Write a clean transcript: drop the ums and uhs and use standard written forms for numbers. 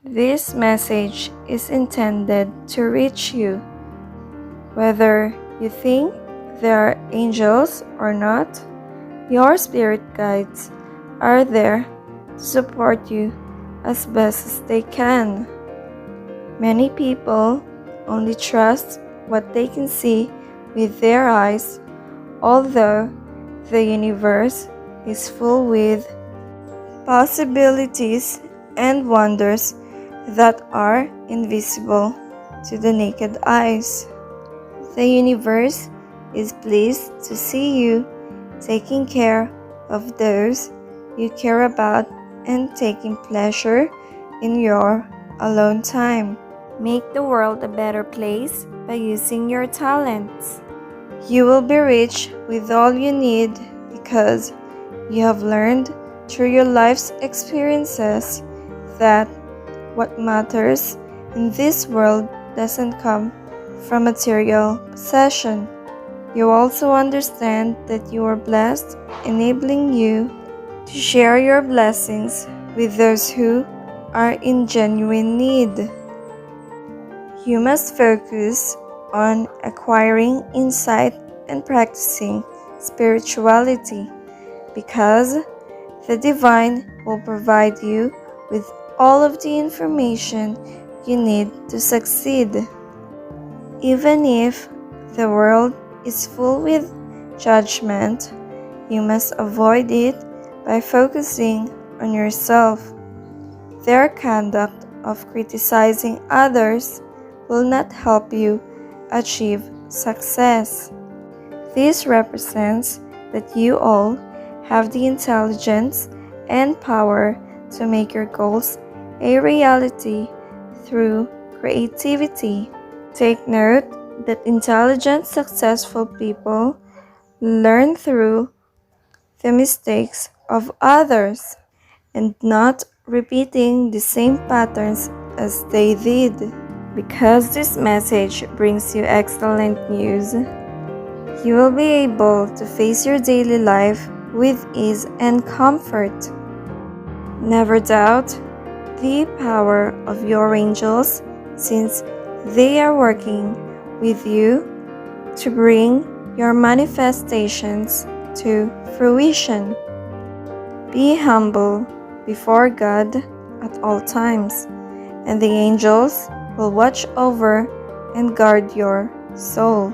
This message is intended to reach you, whether you think there are angels or not. Your spirit guides are there to support you as best as they can. Many people only trust what they can see with their eyes, although the universe is full with possibilities and wonders that are invisible to the naked eyes. The universe is pleased to see you taking care of those you care about and taking pleasure in your alone time. Make the world a better place by using your talents. You will be rich with all you need because you have learned through your life's experiences that what matters in this world doesn't come from material possession. You also understand that you are blessed, enabling you to share your blessings with those who are in genuine need. You must focus on acquiring insight and practicing spirituality because the divine will provide you with all of the information you need to succeed. Even if the world is full with judgment, you must avoid it by focusing on yourself. Their conduct of criticizing others will not help you achieve success. This represents that you all have the intelligence and power to make your goals a reality through creativity. Take note that intelligent, successful people learn through the mistakes of others and not repeating the same patterns as they did. Because this message brings you excellent news, you will be able to face your daily life with ease and comfort. Never doubt the power of your angels, since they are working with you to bring your manifestations to fruition. Be humble before God at all times, and the angels will watch over and guard your soul.